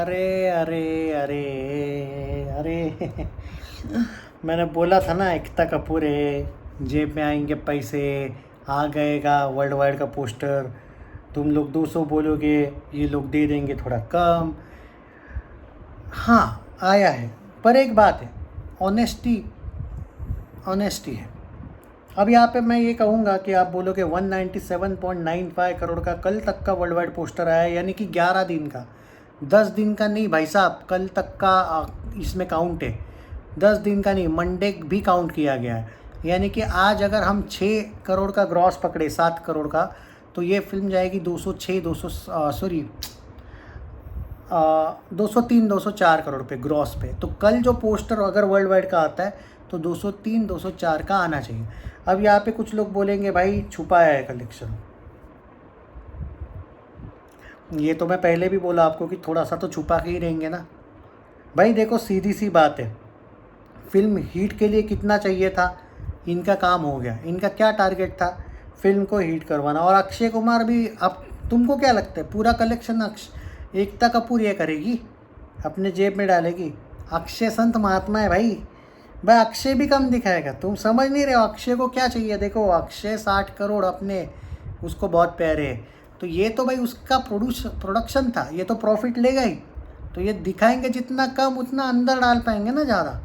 अरे अरे अरे अरे मैंने बोला था ना एकता कपूर है, जेब में आएंगे पैसे, आ गएगा वर्ल्ड वाइड का पोस्टर। तुम लोग 200 बोलोगे, ये लोग दे देंगे थोड़ा कम। हाँ, आया है, पर एक बात है, ऑनेस्टी ऑनेस्टी है। अब यहाँ पे मैं ये कहूँगा कि आप बोलोगे 197.95 करोड़ का कल तक का वर्ल्ड वाइड पोस्टर आया, यानी कि 11 दिन का, 10 दिन का नहीं भाई साहब, कल तक का इसमें काउंट है। 10 दिन का नहीं, मंडे भी काउंट किया गया है। यानी कि आज अगर हम 6 करोड़ का ग्रॉस पकड़े, 7 करोड़ का, तो ये फिल्म जाएगी 206 203 204 करोड़ पे ग्रॉस पे। तो कल जो पोस्टर अगर वर्ल्ड वाइड का आता है तो 203 204 का आना चाहिए। अब यहाँ पे कुछ लोग बोलेंगे भाई छुपाया है कलेक्शन। ये तो मैं पहले भी बोला आपको कि थोड़ा सा तो छुपा के ही रहेंगे ना भाई। देखो सीधी सी बात है, फिल्म हिट के लिए कितना चाहिए था, इनका काम हो गया। इनका क्या टारगेट था, फिल्म को हिट करवाना। और अक्षय कुमार भी, अब तुमको क्या लगता है पूरा कलेक्शन एकता कपूर ये करेगी, अपने जेब में डालेगी? अक्षय संत महात्मा है भाई। अक्षय भी कम दिखाएगा, तुम समझ नहीं रहे हो अक्षय को क्या चाहिए। देखो अक्षय 60 करोड़ अपने, उसको बहुत प्यारे है। तो ये तो भाई उसका प्रोडक्शन था, ये तो प्रॉफिट लेगा ही। तो ये दिखाएंगे जितना कम उतना अंदर डाल पाएंगे ना ज़्यादा।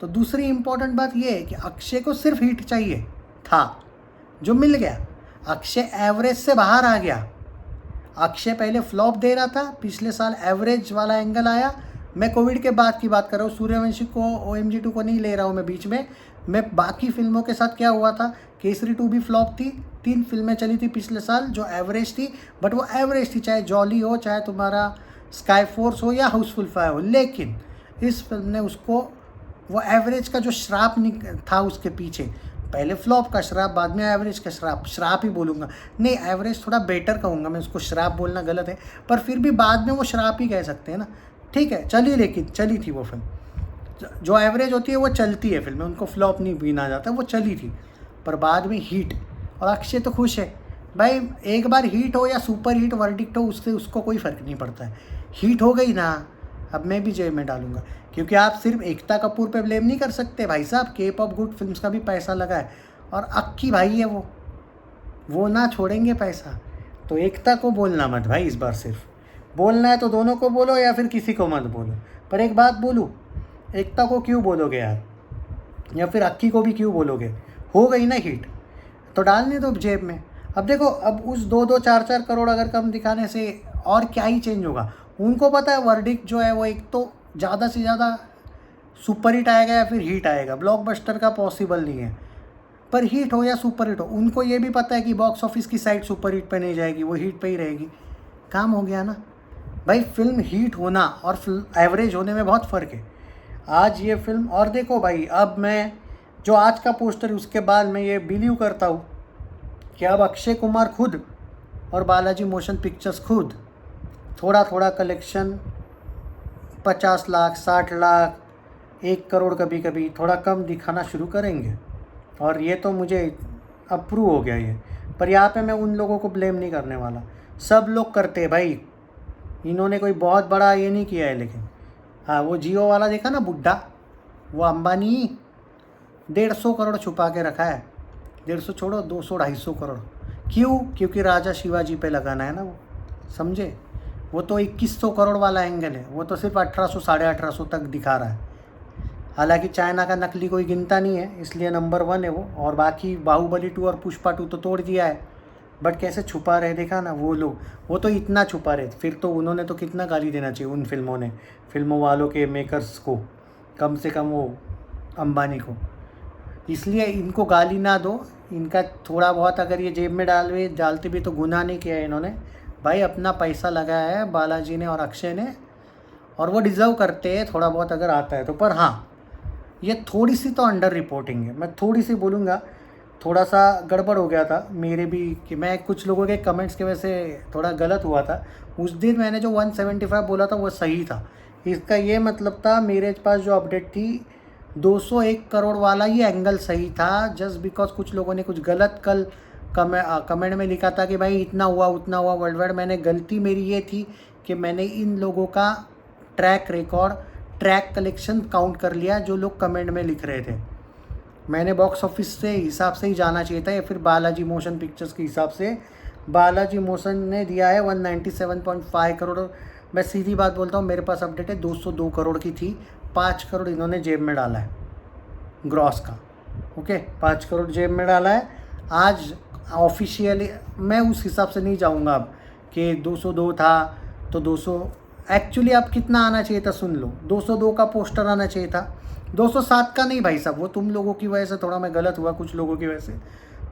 तो दूसरी इम्पॉर्टेंट बात ये है कि अक्षय को सिर्फ हिट चाहिए था, जो मिल गया। अक्षय एवरेज से बाहर आ गया। अक्षय पहले फ्लॉप दे रहा था, पिछले साल एवरेज वाला एंगल आया। मैं कोविड के बाद की बात कर रहा हूँ, सूर्यवंशी को OMG 2 को नहीं ले रहा हूँ मैं बीच में। मैं बाकी फिल्मों के साथ क्या हुआ था, केसरी 2 भी फ्लॉप थी। 3 फिल्में चली थी पिछले साल जो एवरेज थी, बट वो एवरेज थी, चाहे जॉली हो, चाहे तुम्हारा स्काई फोर्स हो या हाउसफुल 5 हो। लेकिन इस फिल्म ने उसको, वो एवरेज का जो श्राप था उसके पीछे, पहले फ्लॉप का श्राप, बाद में एवरेज का श्राप ही बोलूँगा, नहीं एवरेज थोड़ा बेटर कहूँगा मैं, उसको श्राप बोलना गलत है, पर फिर भी बाद में वो श्राप ही कह सकते हैं ना। ठीक है चलिए, लेकिन चली थी वो फिल्म। जो एवरेज होती है वो चलती है फिल्में, उनको फ्लॉप नहीं गिना जाता, वो चली थी, पर बाद में हिट। और अक्षय तो खुश है भाई, एक बार हिट हो या सुपर हिट वर्डिक्ट हो, उससे उसको कोई फ़र्क नहीं पड़ता है। हिट हो गई ना, अब मैं भी जेब में डालूंगा। क्योंकि आप सिर्फ एकता कपूर पे ब्लेम नहीं कर सकते भाई साहब, केप ऑफ गुड फिल्म्स का भी पैसा लगा है, और अक्की भाई है वो ना छोड़ेंगे पैसा। तो एकता को बोलना मत भाई, इस बार सिर्फ बोलना है तो दोनों को बोलो या फिर किसी को मत बोलो। पर एक बात बोलूँ, एकता को क्यों बोलोगे यार, या फिर अक्की को भी क्यों बोलोगे? हो गई ना हिट, तो डालने दो जेब में। अब देखो, अब उस 2-2 4-4 करोड़ अगर कम दिखाने से और क्या ही चेंज होगा। उनको पता है वर्डिक्ट जो है वो एक तो ज़्यादा से ज़्यादा सुपर हिट आएगा या फिर हिट आएगा, ब्लॉकबस्टर का पॉसिबल नहीं है। पर हिट हो या सुपर हिट हो, उनको ये भी पता है कि बॉक्स ऑफिस की साइड सुपर हिट पे नहीं जाएगी, वो हिट पे ही रहेगी। काम हो गया ना भाई। फिल्म हिट होना और एवरेज होने में बहुत फ़र्क है। आज ये फिल्म, और देखो भाई, अब मैं जो आज का पोस्टर, उसके बाद मैं ये बिलीव करता हूँ कि अब अक्षय कुमार खुद और बालाजी मोशन पिक्चर्स खुद थोड़ा थोड़ा कलेक्शन 50 लाख 60 लाख 1 करोड़ कभी कभी थोड़ा कम दिखाना शुरू करेंगे। और ये तो मुझे अप्रूव हो गया ये। पर यहाँ पे मैं उन लोगों को ब्लेम नहीं करने वाला, सब लोग करते हैं भाई, इन्होंने कोई बहुत बड़ा ये नहीं किया है। लेकिन हाँ, वो जियो वाला देखा ना बुड्ढा, वो अंबानी 150 करोड़ छुपा के रखा है। 150 छोड़ो, 200-250 करोड़। क्यों? क्योंकि राजा शिवाजी पे लगाना है ना वो, समझे? वो तो 2100 करोड़ वाला एंगल है, वो तो सिर्फ 1800 1850 तक दिखा रहा है। हालांकि चाइना का नकली कोई गिनता नहीं है, इसलिए नंबर 1 है वो। और बाकी बाहुबली 2 और पुष्पा 2 तो तोड़ दिया है, बट कैसे छुपा रहे देखा ना वो लोग। वो तो इतना छुपा रहे, फिर तो उन्होंने तो कितना गाली देना चाहिए उन फिल्मों ने, फिल्मों वालों के मेकर्स को, कम से कम वो अंबानी को। इसलिए इनको गाली ना दो, इनका थोड़ा बहुत अगर ये जेब में डालते भी तो गुनाह नहीं किया है इन्होंने भाई। अपना पैसा लगाया है बालाजी ने और अक्षय ने, और वो डिज़र्व करते हैं थोड़ा बहुत अगर आता है तो। पर हाँ, ये थोड़ी सी तो अंडर रिपोर्टिंग है, मैं थोड़ी सी बोलूँगा। थोड़ा सा गड़बड़ हो गया था मेरे भी, कि मैं कुछ लोगों के कमेंट्स की वजह से थोड़ा गलत हुआ था। उस दिन मैंने जो 175 बोला था वो सही था। इसका ये मतलब था, मेरे पास जो अपडेट थी 201 करोड़ वाला ये एंगल सही था। जस्ट बिकॉज कुछ लोगों ने कुछ गलत कल कमेंट में लिखा था कि भाई इतना हुआ उतना हुआ वर्ल्ड वाइड। मैंने गलती मेरी ये थी कि मैंने इन लोगों का track record, track collection count कर लिया जो लोग कमेंट में लिख रहे थे। मैंने बॉक्स ऑफिस से हिसाब से ही जाना चाहिए था, या फिर बालाजी मोशन पिक्चर्स के हिसाब से। बालाजी मोशन ने दिया है 197.5 करोड़। मैं सीधी बात बोलता हूँ, मेरे पास अपडेट है 202 करोड़ की थी, 5 करोड़ इन्होंने जेब में डाला है ग्रॉस का। ओके, 5 करोड़ जेब में डाला है। आज ऑफिशियली मैं उस हिसाब से नहीं जाऊँगा अब कि 202 था तो 200, एक्चुअली अब कितना आना चाहिए था सुन लो, 202 का पोस्टर आना चाहिए था, 207 का नहीं भाई साहब, वो तुम लोगों की वजह से थोड़ा मैं गलत हुआ, कुछ लोगों की वजह से।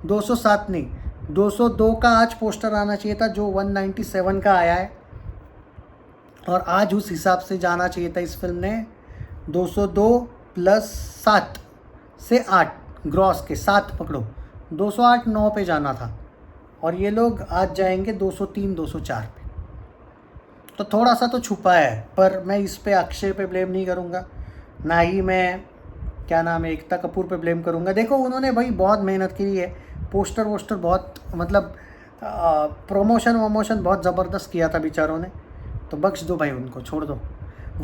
207 नहीं, 202 का आज पोस्टर आना चाहिए था, जो 197 का आया है। और आज उस हिसाब से जाना चाहिए था इस फिल्म ने, 202 प्लस 7 से 8 ग्रॉस के 7 पकड़ो, 208 9 पे जाना था। और ये लोग आज जाएंगे 203 204 पे। तो थोड़ा सा तो छुपा है, पर मैं इस पे अक्षय पे ब्लेम नहीं करूँगा, ना ही मैं क्या नाम है एकता कपूर पे ब्लेम करूँगा। देखो उन्होंने भाई बहुत मेहनत की है, पोस्टर वोस्टर बहुत मतलब प्रमोशन वमोशन बहुत ज़बरदस्त किया था बेचारों ने, तो बख्श दो भाई उनको, छोड़ दो।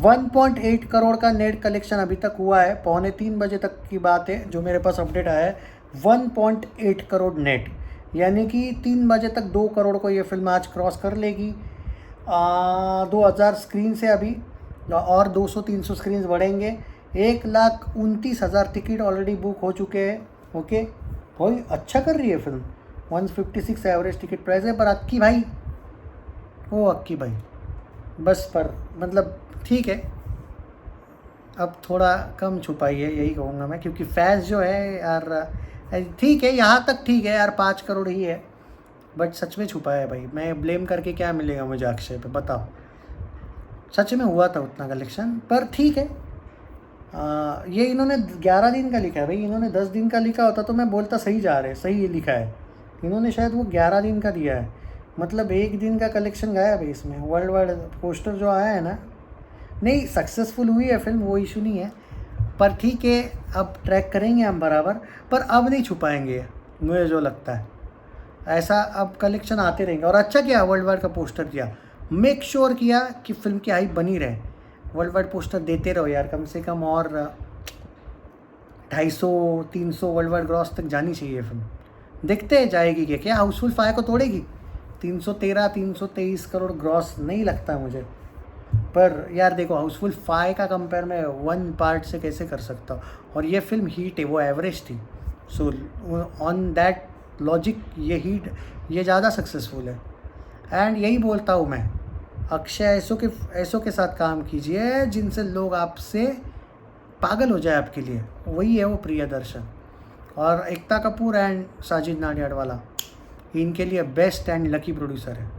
1.8 करोड़ का नेट कलेक्शन अभी तक हुआ है, 2:45 बजे तक की बात है जो मेरे पास अपडेट आया है। 1.8 करोड़ नेट, यानी कि 3 बजे तक 2 करोड़ को ये फिल्म आज क्रॉस कर लेगी। 2000 स्क्रीन से अभी और 200-300 स्क्रीन बढ़ेंगे। 1,29,000 टिकट ऑलरेडी बुक हो चुके हैं। ओके भाई, अच्छा कर रही है फिल्म। 156 एवरेज टिकट प्राइस है, पर अक्की भाई, ओ अक्की भाई बस, पर मतलब ठीक है, अब थोड़ा कम छुपाई है यही कहूँगा मैं, क्योंकि फैज़ जो है यार ठीक है, यहाँ तक ठीक है यार, 5 करोड़ ही है, बट सच में छुपा है भाई। मैं ब्लेम करके क्या मिलेगा मुझे अक्षय पे, बताओ। सच में हुआ था उतना कलेक्शन, पर ठीक है। ये इन्होंने 11 दिन का लिखा है भाई, इन्होंने 10 दिन का लिखा होता तो मैं बोलता सही जा रहे, सही ये लिखा है। इन्होंने शायद वो 11 दिन का दिया है, मतलब 1 दिन का कलेक्शन गया भाई इसमें। वर्ल्ड वाइड पोस्टर जो आया है ना, नहीं सक्सेसफुल हुई है फिल्म, वो इशू नहीं है, पर ठीक है, अब ट्रैक करेंगे हम बराबर, पर अब नहीं छुपाएंगे मुझे जो लगता है। ऐसा अब कलेक्शन आते रहेंगे। और अच्छा किया वर्ल्ड वाइड का पोस्टर दिया, मेक श्योर किया कि फिल्म की हाइप बनी रहे। वर्ल्ड वाइड पोस्टर देते रहो यार, कम से कम और 250-300 वर्ल्ड वाइड ग्रॉस तक जानी चाहिए फिल्म। देखते हैं जाएगी क्या हाउसफुल 5 को तोड़ेगी। 313-323 करोड़ ग्रॉस नहीं लगता मुझे, पर यार देखो हाउसफुल 5 का कंपेयर मैं 1 पार्ट से कैसे कर सकता हूँ। और ये फिल्म हीट है, वो एवरेज थी, सो ऑन दैट लॉजिक ये हीट, ये ज़्यादा सक्सेसफुल है। एंड यही बोलता हूँ मैं, अक्षय ऐसों के साथ काम कीजिए जिनसे लोग आपसे पागल हो जाए आपके लिए, वही है वो प्रियदर्शन। और एकता कपूर एंड साजिद नाडियाडवाला इनके लिए बेस्ट एंड लकी प्रोड्यूसर है।